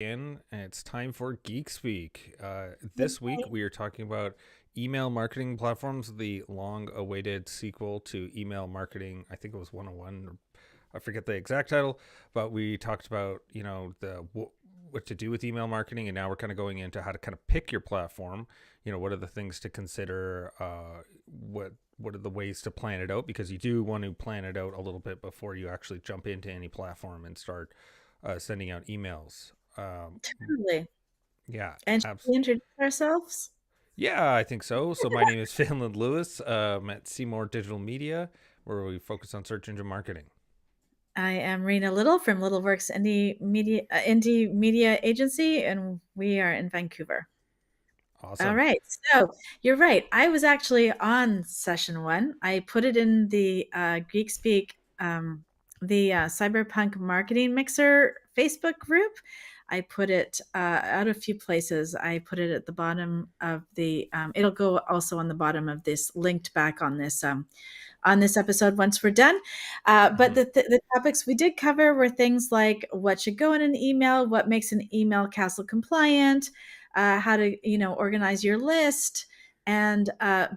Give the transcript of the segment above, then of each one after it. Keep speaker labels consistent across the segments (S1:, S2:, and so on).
S1: And it's time for Geek Speak. This week we are talking about email marketing platforms, the long-awaited sequel to email marketing. I think it was 101. I forget the exact title, but we talked about what to do with email marketing, and now we're kind of going into how to kind of pick your platform. What are the things to consider? What are the ways to plan it out? Because you do want to plan it out a little bit before you actually jump into any platform and start sending out emails. Um,
S2: Totally.
S1: yeah,
S2: And should we introduce ourselves?
S1: yeah, I think so. So my name is Phelan Lewis. At Seymour Digital Media, where we focus on search engine marketing.
S2: I am Rena Little from Littleworks Indie Media Agency, and we are in Vancouver. All
S1: Awesome.
S2: right. So you're right. I was actually on session one. I put it in the Geek Speak, the Cyberpunk Marketing Mixer Facebook group. I put it out a few places. I put it at the bottom of it'll go also on the bottom of this, linked back on this episode once we're done. But
S1: Hmm.
S2: the topics we did cover were things like what should go in an email, what makes an email castle compliant, how to organize your list, and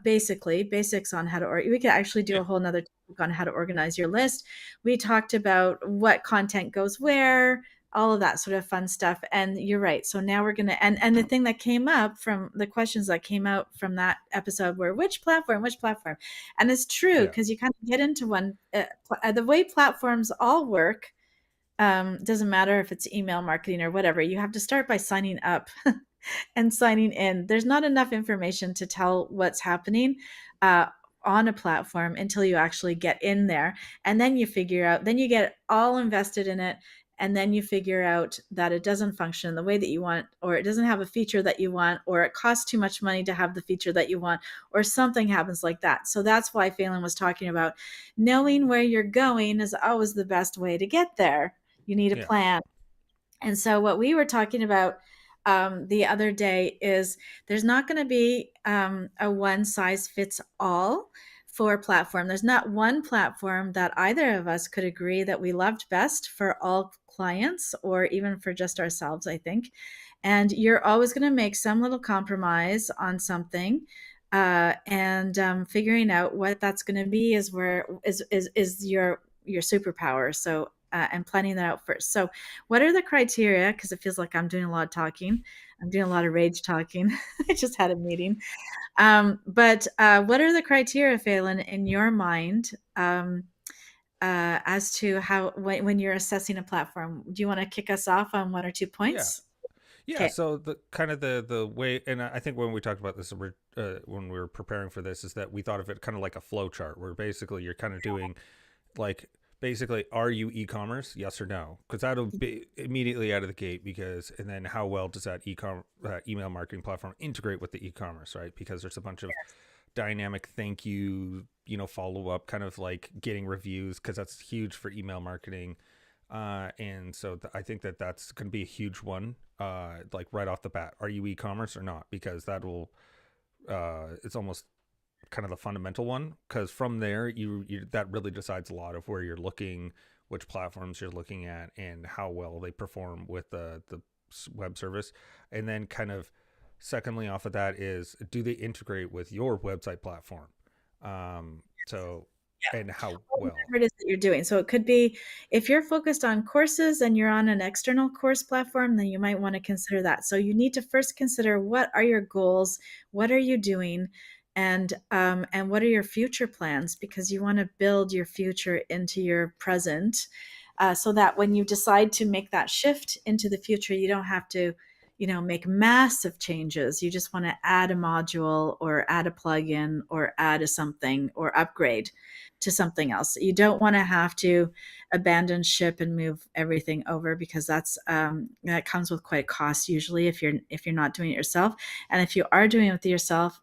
S2: basically basics on how to. Or we could actually do
S1: Yeah,
S2: a whole nother topic on how to organize your list. We talked about what content goes where, all of that sort of fun stuff. And you're right. So now we're gonna and the thing that came up from the questions that came out from that episode were which platform, and it's true
S1: yeah,
S2: because you kind of get into one. The way platforms all work, doesn't matter if it's email marketing or whatever. You have to start by signing up and signing in. There's not enough information to tell what's happening uh, on a platform until you actually get in there. And then you figure out, then you get all invested in it. And then you figure out that it doesn't function the way that you want, or it doesn't have a feature that you want, or it costs too much money to have the feature that you want, or something happens like that. So that's why Phelan was talking about knowing where you're going is always the best way to get there. You need a
S1: yeah,
S2: plan. And so, what we were talking about the other day is there's not going to be a one size fits all for platform. There's not one platform that either of us could agree that we loved best for all clients or even for just ourselves, I think. And you're always going to make some little compromise on something. And figuring out what that's going to be is where is your superpower. So and planning that out first. So what are the criteria? Because it feels like I'm doing a lot of talking. I'm doing a lot of rage talking. I just had a meeting. But what are the criteria, Phelan, in your mind, as to how when you're assessing a platform? Do you want to kick us off on one or two
S1: yeah,
S2: points?
S1: yeah.
S2: Okay.
S1: So the kind of the way, and I think when we talked about this when we were preparing for this, is that we thought of it kind of like a flow chart, where basically you're kind of doing like basically, are you e-commerce, yes or no? Because that'll be immediately out of the gate. Because and then how well does that email marketing platform integrate with the e-commerce, right? Because there's a bunch of dynamic thank you, follow up, kind of like getting reviews, because that's huge for email marketing. And so I think that that's going to be a huge one, like right off the bat. Are you e-commerce or not? Because that will, it's almost kind of the fundamental one, because from there you that really decides a lot of where you're looking, which platforms you're looking at, and how well they perform with the web service. And then kind of secondly off of that is, do they integrate with your website platform? So and how well.
S2: Whatever it is that you're doing. So it could be if you're focused on courses and you're on an external course platform, then you might want to consider that. So you need to first consider what are your goals, what are you doing, and what are your future plans, because you want to build your future into your present, so that when you decide to make that shift into the future, you don't have to make massive changes. You just want to add a module or add a plugin or add a something or upgrade to something else. You don't want to have to abandon ship and move everything over, because that comes with quite a cost usually if you're not doing it yourself. And if you are doing it with yourself,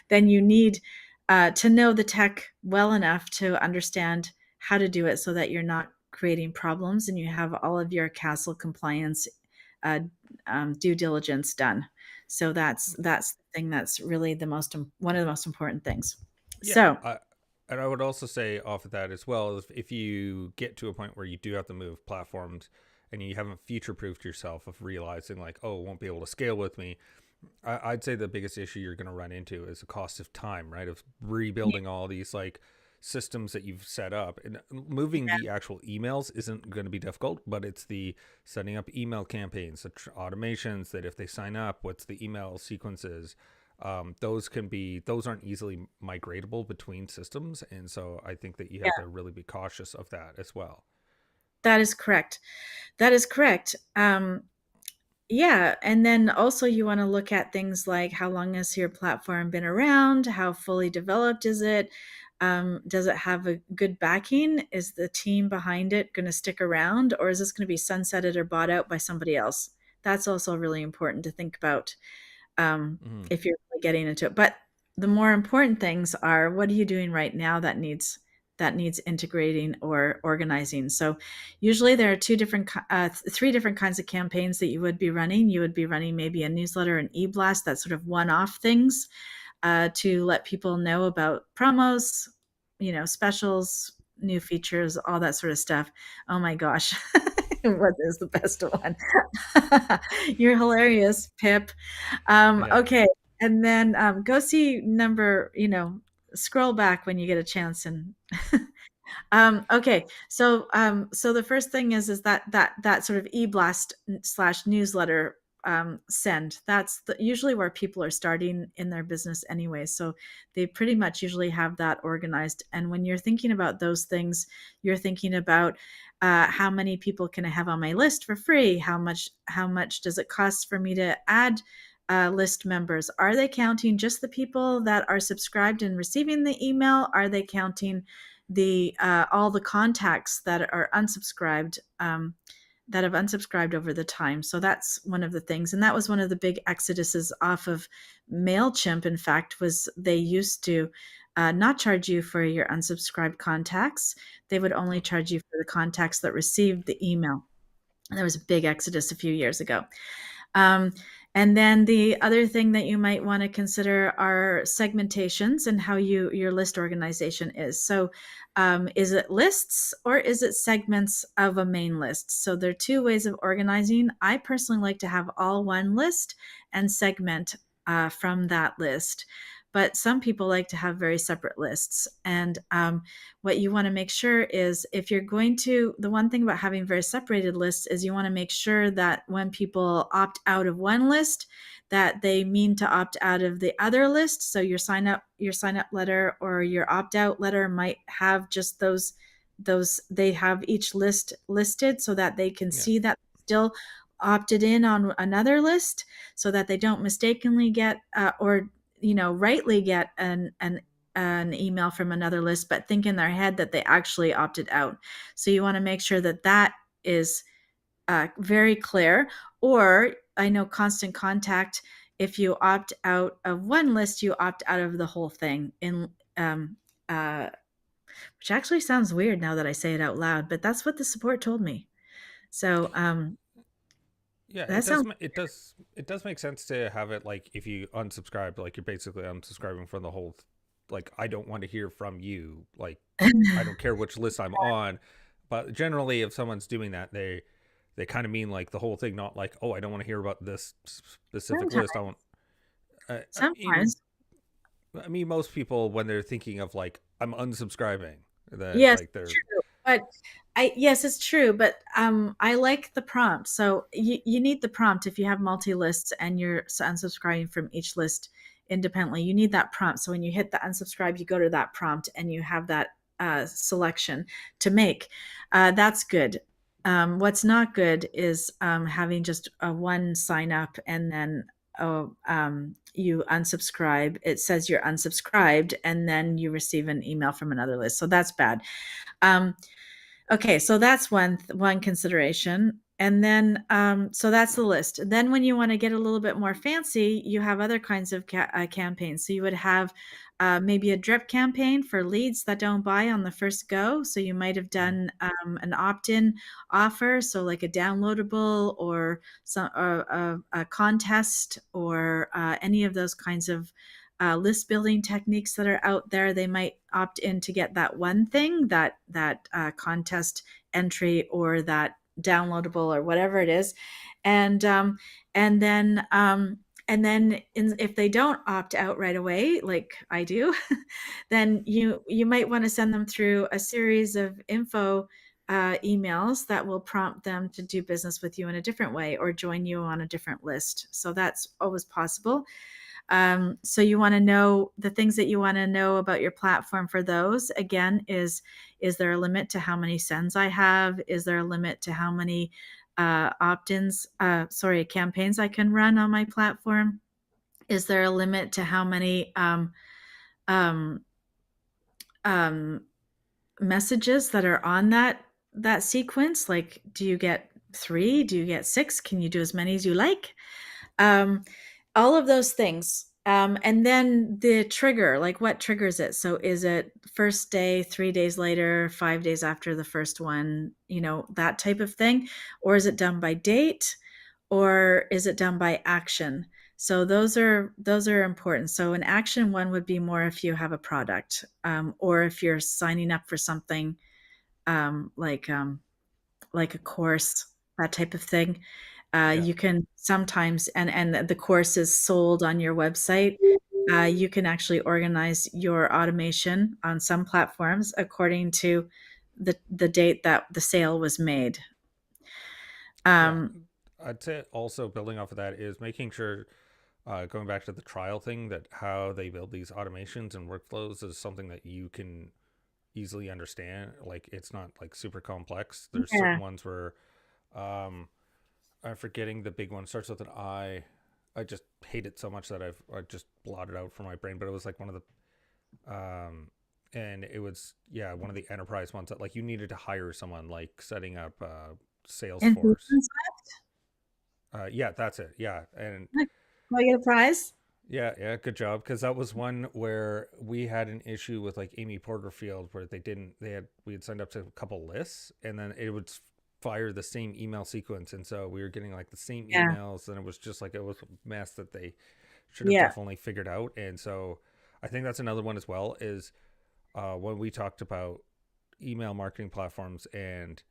S2: then you need to know the tech well enough to understand how to do it so that you're not creating problems and you have all of your castle compliance uh, due diligence done. So that's the thing that's really one of the most important things.
S1: Yeah,
S2: So
S1: and I would also say off of that as well, if you get to a point where you do have to move platforms, and you haven't future proofed yourself of realizing like, oh, it won't be able to scale with me. I'd say the biggest issue you're going to run into is the cost of time, right? Of rebuilding all these like systems that you've set up, and moving the actual emails isn't going to be difficult, but it's the setting up email campaigns, the automations that if they sign up, what's the email sequences. Those aren't easily migratable between systems, and so I think that you have
S2: Yeah,
S1: to really be cautious of that as well.
S2: that is correct. That is correct. Yeah, and then also you want to look at things like how long has your platform been around? How fully developed is it? Does it have a good backing? Is the team behind it going to stick around, or is this going to be sunsetted or bought out by somebody else? That's also really important to think about um,
S1: Mm-hmm.
S2: if you're really getting into it. But the more important things are what are you doing right now that needs integrating or organizing. So usually there are three different kinds of campaigns that you would be running. You would be running maybe a newsletter, an e-blast, that's sort of one-off things to let people know about promos, specials, new features, all that sort of stuff. Oh my gosh. What is the best one? You're hilarious, Pip.
S1: Yeah.
S2: Okay. And then go see scroll back when you get a chance and okay. So the first thing is that sort of e-blast slash newsletter send. That's usually where people are starting in their business anyway. So they pretty much usually have that organized. And when you're thinking about those things, you're thinking about how many people can I have on my list for free? How much does it cost for me to add list members? Are they counting just the people that are subscribed and receiving the email? Are they counting the all the contacts that are unsubscribed that have unsubscribed over the time? So that's one of the things, and that was one of the big exoduses off of MailChimp. In fact, was they used to not charge you for your unsubscribed contacts. They would only
S1: Oh,
S2: charge you for the contacts that received the email. And there was a big exodus a few years ago. Um, and then the other thing that you might want to consider are segmentations and how your list organization is. So, is it lists or is it segments of a main list? So there are two ways of organizing. I personally like to have all one list and segment from that list. But some people like to have very separate lists. And what you want to make sure is if you're going to, the one thing about having very separated lists is you want to make sure that when people opt out of one list, that they mean to opt out of the other list. So your sign up letter or your opt out letter might have just those they have each list listed so that they can
S1: yeah.
S2: see that still opted in on another list, so that they don't mistakenly get or rightly get an email from another list, but think in their head that they actually opted out. So you want to make sure that that is very clear. Or I know Constant Contact, if you opt out of one list, you opt out of the whole thing. Um, uh, which actually sounds weird now that I say it out loud, but that's what the support told me. So
S1: Yeah,
S2: that sounds
S1: it does make sense to have it like if you unsubscribe, like you're basically unsubscribing from the whole like I don't want to hear from you. Like I don't care which list I'm on. But generally if someone's doing that, they kind of mean like the whole thing, not like, oh, I don't want to hear about this specific
S2: sometimes.
S1: list. I want in
S2: Sometimes.
S1: I mean most people when they're thinking of like I'm unsubscribing, that
S2: Yes,
S1: like they're
S2: true. But yes, it's true. But I like the prompt. So you need the prompt if you have multi lists and you're unsubscribing from each list independently. You need that prompt. So when you hit the unsubscribe, you go to that prompt and you have that selection to make. That's good. What's not good is having just a one sign up and then you unsubscribe. It says you're unsubscribed, and then you receive an email from another list. So that's bad. Um, okay, so that's one consideration. And then, so that's the list. Then, when you want to get a little bit more fancy, you have other kinds of campaigns. So you would have maybe a drip campaign for leads that don't buy on the first go. So you might have
S1: Mhm.
S2: done an opt-in offer, so like a downloadable or a contest or any of those kinds of list building techniques that are out there. They might opt in to get that one thing, that contest entry or that downloadable or whatever it is, and um, and then if they don't opt out right away, like I do, then you might want to send them through a series of info emails that will prompt them to do business with you in a different way or join you on a different list. So that's always possible. So you want to know the things that you want to know about your platform for those. Again, is there a limit to how many sends I have? Is there a limit to how many opt-ins, campaigns I can run on my platform? Is there a limit to how many um, um, messages that are on that sequence? Like, do you get 3? Do you get 6? Can you do as many as you like? Um, all of those things. And then the trigger, like what triggers it? So is it first day, 3 days later, 5 days after the first one, that type of thing? Or is it done by date? Or is it done by action? So those are important. So an action one would be more if you have a product, or if you're signing up for something, um, like um, like a course, that type of thing.
S1: Yeah.
S2: You can sometimes, and the course is sold on your website. You can actually organize your automation on some platforms according to the date that the sale was made.
S1: Yeah.
S2: Um,
S1: I'd say also building off of that is making sure, going back to the trial thing, that how they build these automations and workflows is something that you can easily understand. Like it's not like super complex. There's certain
S2: yeah,
S1: ones where, um, I'm forgetting the big one. Starts with an I. I just hate it so much that I just blotted out from my brain. But it was like one of the and it was, yeah, one of the enterprise ones that like you needed to hire someone, like setting up Salesforce.
S2: Infusionsoft.
S1: Yeah, that's it. Yeah, and
S2: Do I get a prize?
S1: yeah, yeah, good job. Because that was one where we had an issue with like Amy Porterfield, where we had signed up to a couple lists, and then it would fire the same email sequence, and so we were getting like the same
S2: Yeah,
S1: emails, and it was just like it was a mess that they should have
S2: yeah,
S1: definitely figured out. And so I think that's another one as well. Is when we talked about email marketing platforms and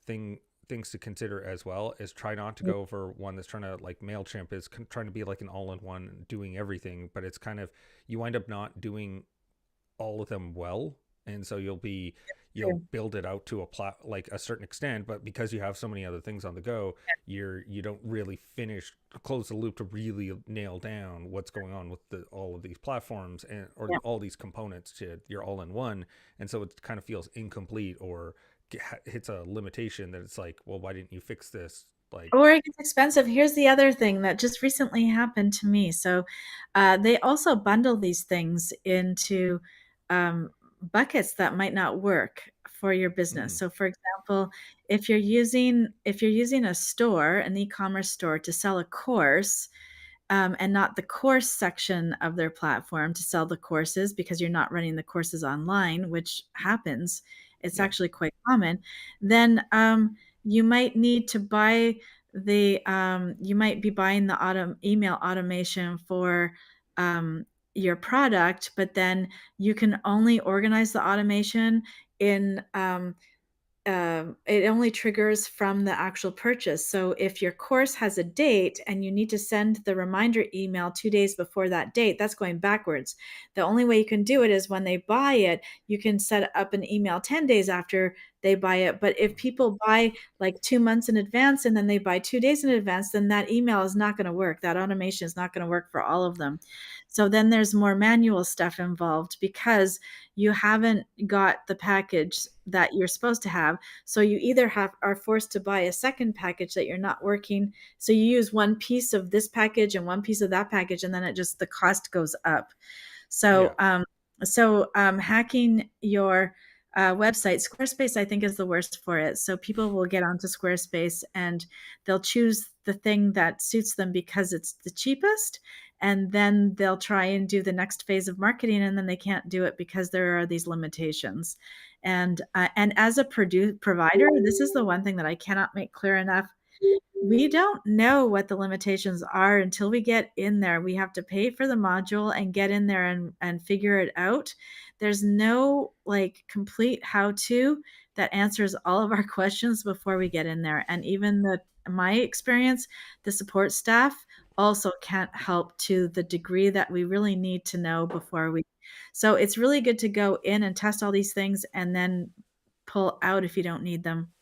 S1: things to consider as well, is try not to go over one that's trying to, like MailChimp is trying to be like an all-in-one doing everything, but it's kind of, you wind up not doing all of them well. And so you'll
S2: true.
S1: build it out to like a certain extent, but because you have so many other things on the go, you don't really close the loop to really nail down what's going on with all of these platforms or
S2: Yeah.
S1: all these components to your all-in-one. And so it kind of feels incomplete, or hits a limitation that it's like, well, why didn't you fix this? Like,
S2: Or it gets expensive. Here's the other thing that just recently happened to me. So, they also bundle these things into um, buckets that might not work for your business.
S1: mm,
S2: So, for example, if you're using a store, an e-commerce store, to sell a course, and not the course section of their platform to sell the courses, because you're not running the courses online, which happens. It's
S1: yeah,
S2: actually quite common. Then you might need to buy you might be buying the email automation for your product, but then you can only organize the automation in it only triggers from the actual purchase. So if your course has a date and you need to send the reminder email 2 days before that date, that's going backwards. The only way you can do it is when they buy it, you can set up an email 10 days after they buy it. But if people buy like 2 months in advance and then they buy 2 days in advance, then that email is not going to work. That automation is not going to work for all of them. So then there's more manual stuff involved because you haven't got the package that you're supposed to have. So you either are forced to buy a second package that you're not working. So you use one piece of this package and one piece of that package, and then the cost goes up.
S1: yeah,
S2: So, hacking your website, Squarespace, I think, is the worst for it. So people will get onto Squarespace and they'll choose the thing that suits them because it's the cheapest. And then they'll try and do the next phase of marketing, and then they can't do it because there are these limitations. And as a provider, this is the one thing that I cannot make clear enough. we don't know what the limitations are until we get in there. We have to pay for the module and get in there and figure it out. There's no like complete how-to that answers all of our questions before we get in there. And even my experience, the support staff also can't help to the degree that we really need to know before we. So it's really good to go in and test all these things and then pull out if you don't need them.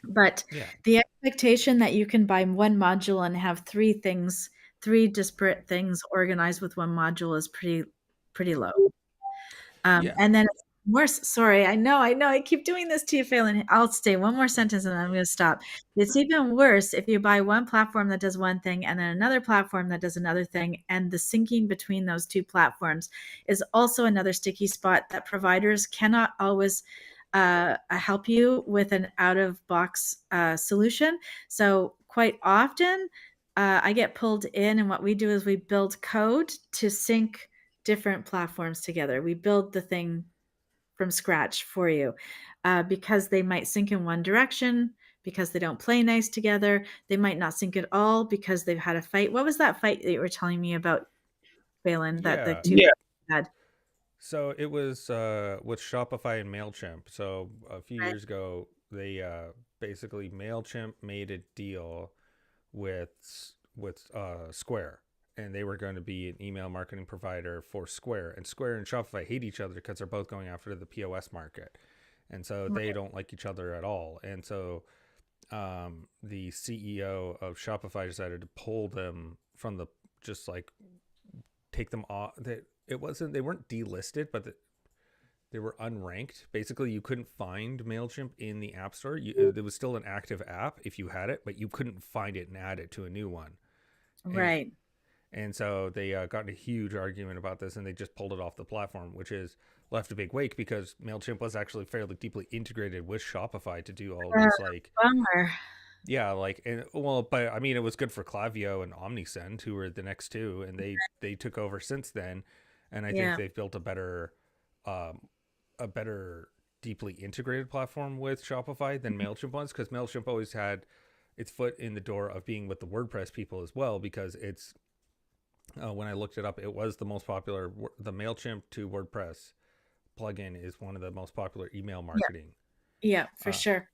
S2: But
S1: Yeah.
S2: the expectation that you can buy one module and have three disparate things organized with one module is pretty low.
S1: Yeah.
S2: And then it's worse. Sorry, I keep doing this to you, Phelan. I'll stay one more sentence and then I'm going to stop. It's even worse if you buy one platform that does one thing and then another platform that does another thing. And the syncing between those two platforms is also another sticky spot that providers cannot always help you with an out of box solution. So quite often, I get pulled in, and what we do is we build code to sync different platforms together. We build the thing from scratch for you because they might sync in one direction because they don't play nice together. They might not sync at all because they've had a fight. What was that fight that you were telling me about, Phelan, that the
S1: Yeah.
S2: two had?
S1: So it was with Shopify and Mailchimp. So a few
S2: Right.
S1: years ago, they basically Mailchimp made a deal with Square, and they were going to be an email marketing provider for Square. And Square and Shopify hate each other because they're both going after the POS market, and so they
S2: Right.
S1: don't like each other at all. And so the CEO of Shopify decided to pull them from the just like take them off. They weren't delisted, but they were unranked. Basically, you couldn't find Mailchimp in the App Store. There was still an active app if you had it, but you couldn't find it and add it to a new one. And
S2: Right.
S1: and so they got in a huge argument about this, and they just pulled it off the platform, which is left a big wake because Mailchimp was actually fairly deeply integrated with Shopify to do all
S2: Uh,
S1: these like
S2: Bummer.
S1: yeah, like and well, but I mean, it was good for Klaviyo and Omnisend, who were the next two, and they took over since then, and I think
S2: Yeah.
S1: they've built um, a better deeply integrated platform with Shopify than Mailchimp was, because Mailchimp always had its foot in the door of being with the WordPress people as well, because it's when I looked it up, it was the most popular. The Mailchimp to WordPress plugin is one of the most popular email
S2: Yeah.
S1: marketing.
S2: Yeah, for
S1: Uh,
S2: sure.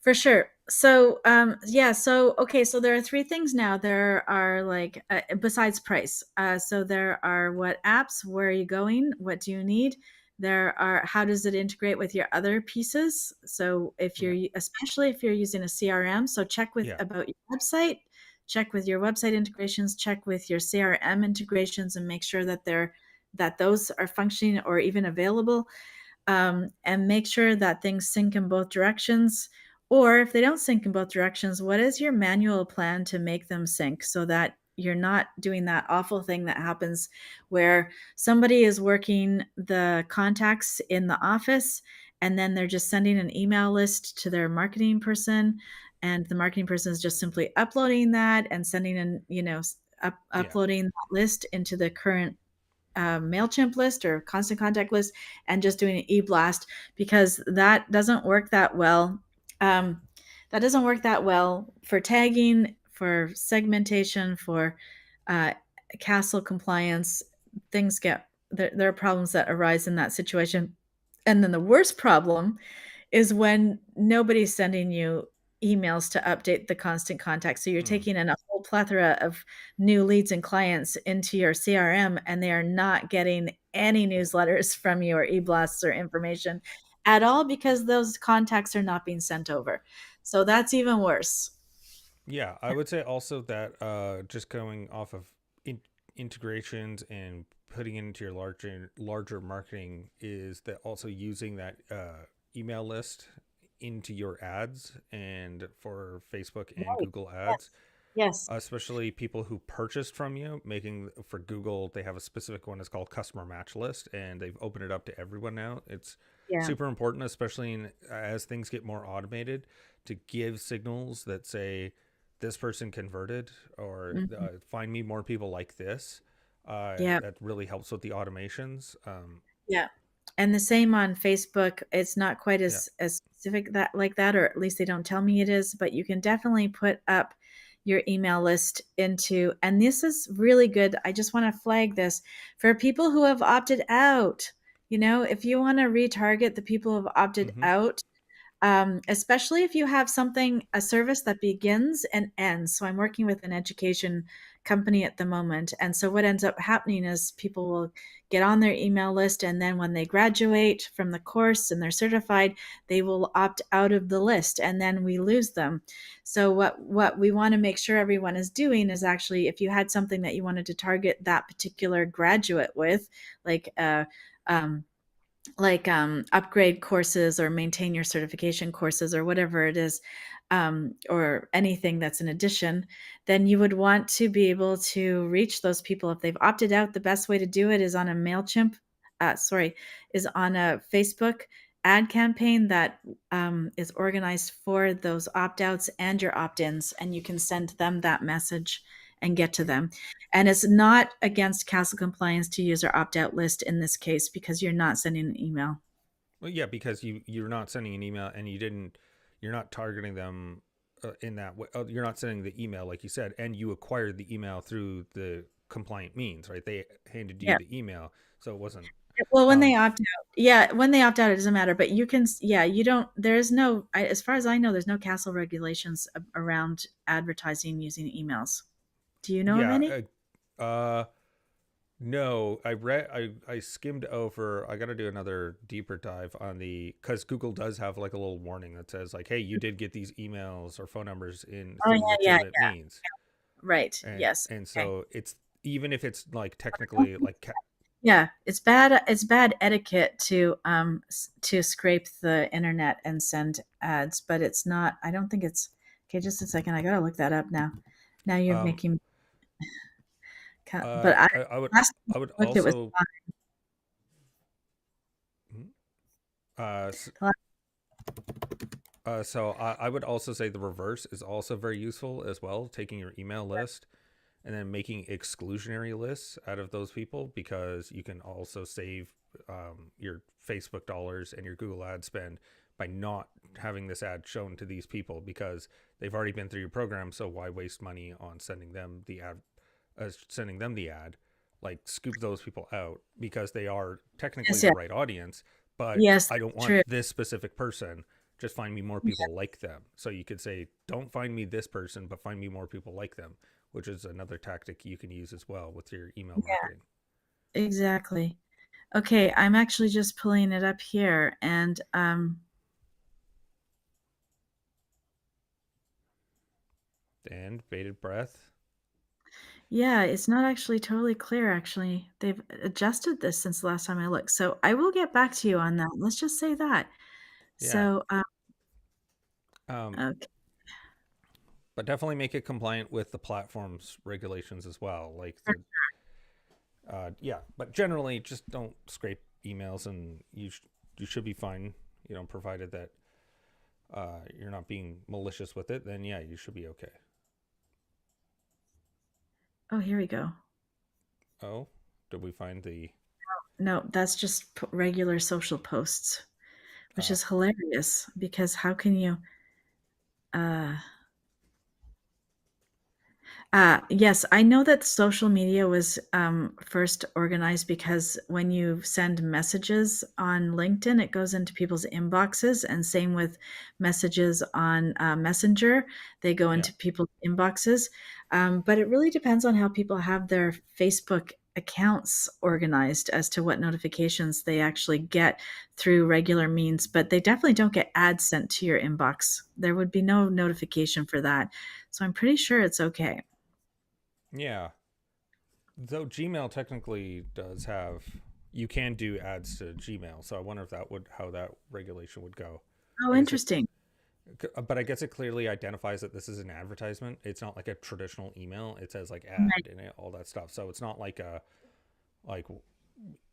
S2: For sure. So, yeah, so okay, so there are three things now. There are like besides price. So there are what apps, where are you going? What do you need? There are how does it integrate with your other pieces? So if
S1: yeah,
S2: you're especially if you're using a CRM, so check with
S1: yeah,
S2: about your website, check with your website integrations, check with your CRM integrations and make sure that those are functioning or even available, and make sure that things sync in both directions. Or if they don't sync in both directions, what is your manual plan to make them sync so that you're not doing that awful thing that happens where somebody is working the contacts in the office and then they're just sending an email list to their marketing person, and the marketing person is just simply uploading that and sending in,
S1: yeah,
S2: uploading that list into the current MailChimp list or constant contact list and just doing an e-blast, because that doesn't work that well. Um, that doesn't work that well for tagging, for segmentation, for uh, castle compliance. There are problems that arise in that situation. And then the worst problem is when nobody's sending you emails to update the constant contact. So you're
S1: mm,
S2: taking in a whole plethora of new leads and clients into your CRM, and they are not getting any newsletters from you or e-blasts or information at all because those contacts are not being sent over. So that's even worse.
S1: yeah. I would say also that just going off of integrations and putting it into your larger marketing is that also using that email list into your ads and for Facebook and
S2: Right.
S1: Google ads,
S2: Yes. Yes.
S1: especially people who purchased from you. Making for Google, they have a specific one that's called customer match list, and they've opened it up to everyone now. It's
S2: Yeah.
S1: super important, especially as things get more automated, to give signals that say this person converted, or
S2: Mhm.
S1: find me more people like this.
S2: Yeah.
S1: That really helps with the automations.
S2: Yeah. And the same on Facebook. It's not quite
S1: Yeah.
S2: as specific that like that, or at least they don't tell me it is, but you can definitely put up your email list into, and this is really good. I just want to flag this for people who have opted out. If you want to retarget the people who have opted
S1: Mm-hmm.
S2: out, especially if you have a service that begins and ends. So I'm working with an education company at the moment. And so what ends up happening is people will get on their email list. And then when they graduate from the course and they're certified, they will opt out of the list and then we lose them. So what we want to make sure everyone is doing is actually, if you had something that you wanted to target that particular graduate with, like, um, upgrade courses or maintain your certification courses or whatever it is, or anything that's an addition, then you would want to be able to reach those people. If they've opted out, the best way to do it is on a MailChimp, is on a Facebook ad campaign that is organized for those opt-outs and your opt-ins, and you can send them that message and get to them. And it's not against castle compliance to use our opt-out list in this case because you're not sending an email.
S1: Well, yeah, because you're not sending an email and you're not targeting them in that way. You're not sending the email like you said, and you acquired the email through the compliant means, right? They handed you
S2: Yeah.
S1: the email, so it wasn't.
S2: Well, when they
S1: Um,
S2: opt out, yeah, when they opt out, it doesn't matter. But you can, yeah, you don't. There is no, as far as I know, there's no castle regulations around advertising using emails. Do you know of
S1: yeah.
S2: any?
S1: No, I skimmed over. I got to do another deeper dive on the because Google does have like a little warning that says like, hey, you did get these emails or phone numbers in
S2: Oh
S1: through
S2: yeah, yeah,
S1: legitimate
S2: yeah.
S1: means,
S2: Right.
S1: and
S2: Yes. Okay.
S1: so it's even if it's like
S2: I don't
S1: technically
S2: think
S1: like
S2: Yeah, it's bad. It's bad etiquette to to scrape the internet and send ads, but it's not. I don't think it's okay. Just a second, I gotta look that up now. Now you're
S1: um
S2: making. But
S1: I would
S2: last time
S1: I would
S2: I looked, it was
S1: also uh s-
S2: fine.
S1: so I would also say the reverse is also very useful as well, taking your email list and then making exclusionary lists out of those people because you can also save your Facebook dollars and your Google ad spend by not having this ad shown to these people because they've already been through your program. So why waste money on sending them the ad? Like scoop those people out because they are technically
S2: Yes,
S1: the
S2: yeah,
S1: right audience, but
S2: yes,
S1: I don't
S2: that's
S1: want
S2: true.
S1: this specific person. Just find me more
S2: Yeah,
S1: people like them. So you could say, don't find me this person, but find me more people like them, which is another tactic you can use as well with your email
S2: yeah,
S1: marketing.
S2: exactly. Okay, I'm actually just pulling it up here, and
S1: And bated breath.
S2: yeah, it's not actually totally clear. Actually, they've adjusted this since the last time I looked, so I will get back to you on that. Let's just say that.
S1: Yeah.
S2: So,
S1: Um,
S2: okay.
S1: but definitely make it compliant with the platform's regulations as well. Like the, yeah, but generally just don't scrape emails and you should be fine, provided that you're not being malicious with it, then yeah, you should be okay.
S2: Oh, here we go.
S1: Oh, did we find the,
S2: No, that's just regular social posts, which
S1: uh,
S2: is hilarious because how can you? Uh, yes, I know that social media was first organized because when you send messages on LinkedIn, it goes into people's inboxes, and same with messages on Messenger, they go
S1: yeah.
S2: into people's inboxes. But it really depends on how people have their Facebook accounts organized as to what notifications they actually get through regular means. But they definitely don't get ads sent to your inbox. There would be no notification for that. So I'm pretty sure it's okay.
S1: Yeah. Though Gmail technically does have, you can do ads to Gmail. So I wonder if how that regulation would go.
S2: Oh,
S1: I guess it,
S2: interesting.
S1: but I guess it clearly identifies that this is an advertisement. It's not like a traditional email. It says like
S2: Right.
S1: ad and all that stuff. So it's not like like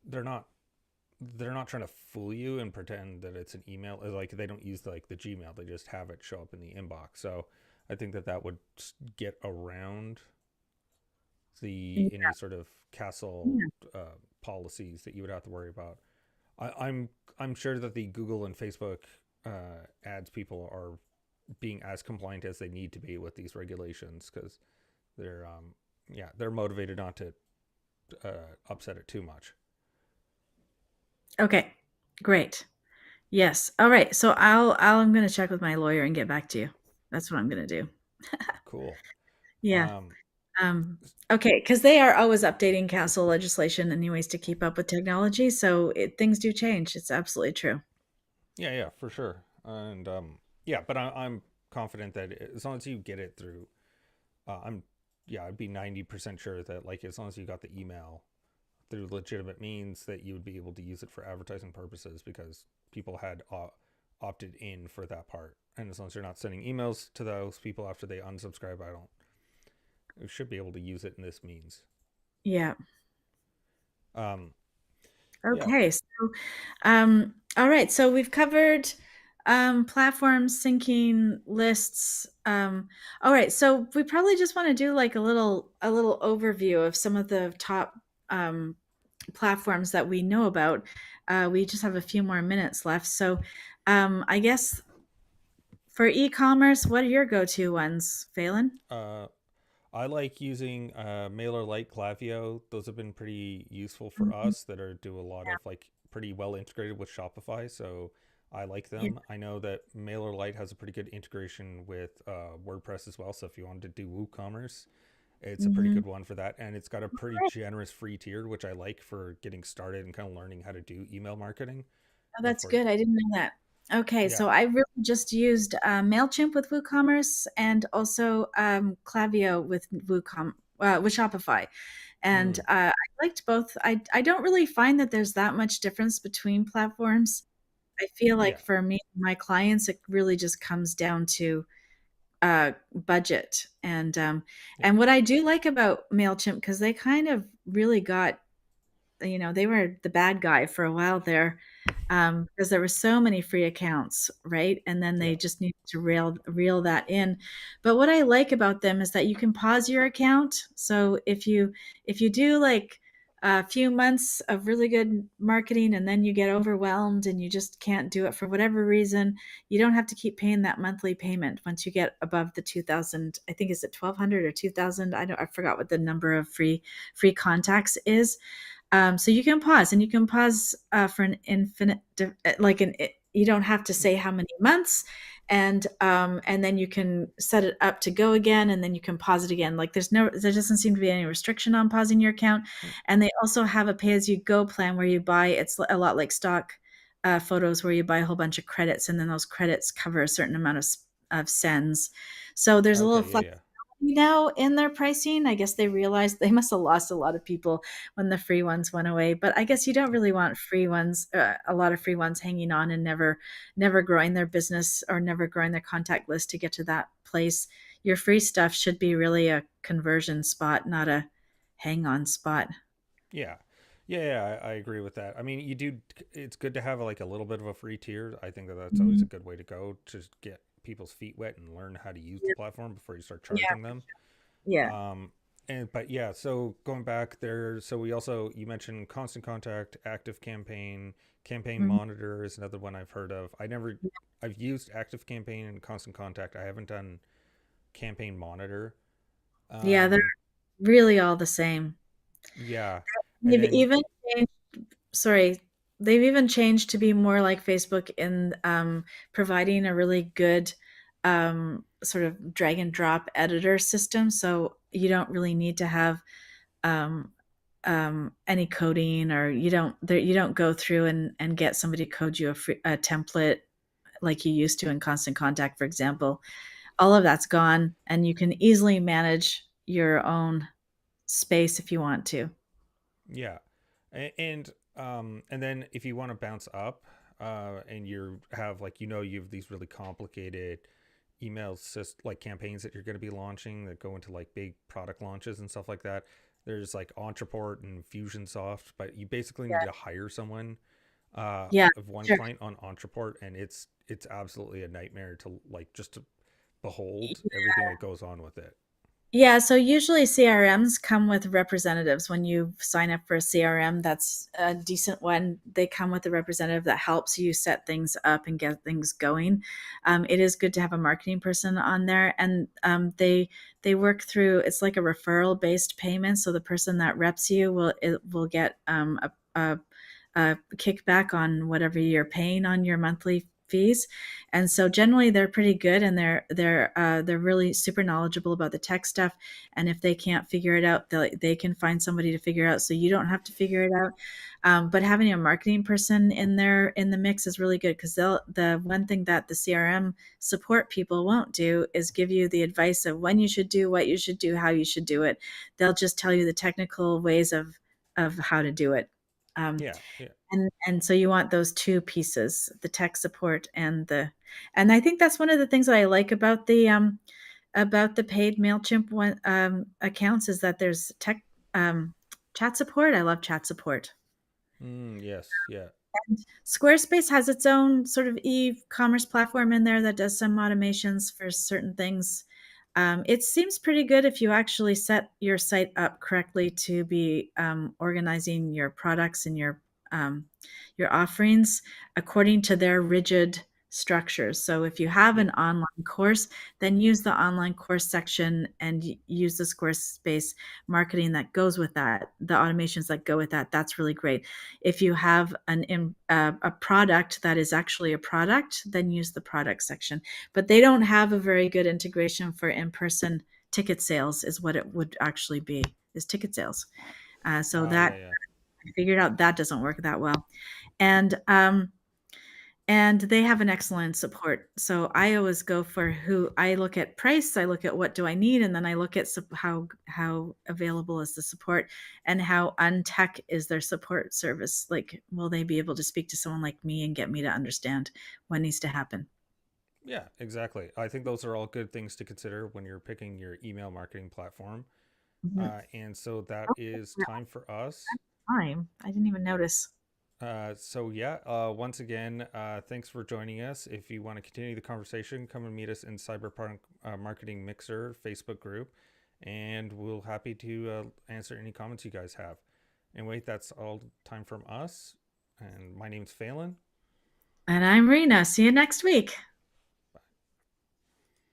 S1: they're not they're not trying to fool you and pretend that it's an email. Like they don't use like the Gmail. They just have it show up in the inbox. So I think that would get around the
S2: Yeah,
S1: any sort of castle
S2: yeah.
S1: policies that you would have to worry about. I'm I'm sure that the Google and Facebook ads people are being as compliant as they need to be with these regulations because they're yeah, they're motivated not to upset it too much.
S2: Okay, great. Yes. All right. So I'm going to check with my lawyer and get back to you. That's what I'm going to do.
S1: Cool.
S2: Yeah.
S1: Um,
S2: Um, okay, because they are always updating council legislation anyways to keep up with technology. So things do change. It's absolutely true.
S1: yeah, yeah, for sure. And yeah, but I'm confident that as long as you get it through, I'm yeah, I'd be 90% sure that like as long as you got the email through legitimate means, that you would be able to use it for advertising purposes because people had opted in for that part. And as long as you're not sending emails to those people after they unsubscribe, I don't. You should be able to use it in this means.
S2: Yeah.
S1: Um, yeah.
S2: Okay. So, all right. So we've covered platforms, syncing lists. All right. So we probably just want to do like a little overview of some of the top um, platforms that we know about. We just have a few more minutes left. So I guess for e-commerce, what are your go-to ones, Phelan?
S1: Uh, I like using MailerLite, Klaviyo. Those have been pretty useful for
S2: Mhm.
S1: us that are do a lot of like pretty well integrated with Shopify. So I like
S2: Yeah.
S1: them. I know that MailerLite has a pretty good integration with WordPress as well. So if you wanted to do WooCommerce, it's a pretty
S2: Hmm.
S1: good one for that. And it's got a pretty generous free tier, which I like for getting started and kind of learning how to do email marketing.
S2: Oh, that's
S1: For
S2: good. I didn't know that. Okay,
S1: yeah,
S2: so I really just used Mailchimp with WooCommerce and also Klaviyo with Shopify, and
S1: mm,
S2: I liked both. I don't really find that there's that much difference between platforms. I feel like
S1: yeah,
S2: for me, my clients, it really just comes down to budget,
S1: yeah,
S2: and what I do like about Mailchimp because they kind of really got they were the bad guy for a while there because there were so many free accounts, right? And then
S1: yeah,
S2: they just needed to reel that in. But what I like about them is that you can pause your account. So if you do like a few months of really good marketing and then you get overwhelmed and you just can't do it for whatever reason, you don't have to keep paying that monthly payment once you get above the 2000. I think is it 1200 or 2000. I forgot what the number of free contacts is. So you can pause and you can pause for an infinite, you don't have to say how many months, and then you can set it up to go again, and then you can pause it again. Like there doesn't seem to be any restriction on pausing your account,
S1: mm,
S2: and they also have a pay as you go plan where you buy. It's a lot like stock photos where you buy a whole bunch of credits, and then those credits cover a certain amount of sends. So there's a little
S1: okay, yeah,
S2: flexibility
S1: yeah,
S2: now in their pricing. I guess they realized they must have lost a lot of people when the free ones went away. But I guess you don't really want a lot of free ones hanging on and never growing their business or never growing their contact list to get to that place. Your free stuff should be really a conversion spot, not a hang on spot.
S1: yeah. Yeah, yeah, I agree with that. I mean, you do. It's good to have like a little bit of a free tier. I think that that's always a
S2: Mhm.
S1: good way to go to get people's feet wet and learn how to use the
S2: Yeah,
S1: platform before you start
S2: yeah,
S1: charging them.
S2: yeah.
S1: Um, and but yeah, so going back there, so we also you mentioned Constant Contact, Active Campaign, Campaign
S2: Mhm.
S1: Monitor is another one I've heard of. I've used Active Campaign and Constant Contact. I haven't done Campaign Monitor.
S2: Yeah, they're
S1: Um,
S2: really all the same.
S1: yeah, and
S2: They've
S1: then
S2: even changed, sorry, they've even changed to be more like Facebook in providing a really good sort of drag and drop editor system. So you don't really need to have um, any coding, or you don't go through and get somebody to code you a template like you used to in Constant Contact, for example. All of that's gone, and you can easily manage your own space if you want to.
S1: yeah, and then if you want to bounce up, and you have like you have these really complicated emails, just like campaigns that you're going to be launching that go into like big product launches and stuff like that. There's like Entreport and Fusionsoft, but you basically need
S2: Yeah,
S1: to hire someone
S2: yeah,
S1: of one
S2: sure.
S1: client on Entreport, and it's absolutely a nightmare to like just to behold everything that goes on with it.
S2: Yeah, so usually CRMs come with representatives. When you sign up for a CRM, that's a decent one. They come with a representative that helps you set things up and get things going. It is good to have a marketing person on there, and they work through. It's like a referral based payment. So the person that reps you will get a kickback on whatever you're paying on your monthly fees. And so generally they're pretty good, and they're really super knowledgeable about the tech stuff. And if they can't figure it out, they can find somebody to figure it out, so you don't have to figure it out. But having a marketing person in there in the mix is really good, because the one thing that the CRM support people won't do is give you the advice of when you should do what you should do, how you should do it. They'll just tell you the technical ways of how to do it. um,
S1: Yeah, yeah.
S2: and so you want those two pieces, the tech support and I think that's one of the things that I like about the paid MailChimp one accounts, is that there's tech um, chat support. I love chat support.
S1: Yes, yeah.
S2: Squarespace has its own sort of e-commerce platform in there that does some automations for certain things. It seems pretty good if you actually set your site up correctly to be organizing your products and your offerings according to their rigid structures. So if you have
S1: Yeah.
S2: an online course, then use the online course section and use the Squarespace marketing that goes with that, the automations that go with that. That's really great. If you have a product that is actually a product, then use the product section. But they don't have a very good integration for in-person ticket sales, is what it would actually be, is ticket sales. So
S1: Yeah,
S2: that
S1: yeah.
S2: I figured out that doesn't work that well. And and they have an excellent support. So I always go for who I look at price, I look at what do I need, and then I look at how available is the support, and how untech is their support service. Like, will they be able to speak to someone like me and get me to understand what needs to happen?
S1: Yeah, exactly. I think those are all good things to consider when you're picking your email marketing platform.
S2: Mhm.
S1: And so that
S2: Oh,
S1: is
S2: we're
S1: time for us.
S2: on time. I didn't even notice.
S1: So yeah, once again, thanks for joining us. If you want to continue the conversation, come and meet us in Cyberpunk Marketing Mixer Facebook group, and we'll happy to answer any comments you guys have. Anyway, that's all time from us. And my name's Phelan.
S2: And I'm Rena. See you next week.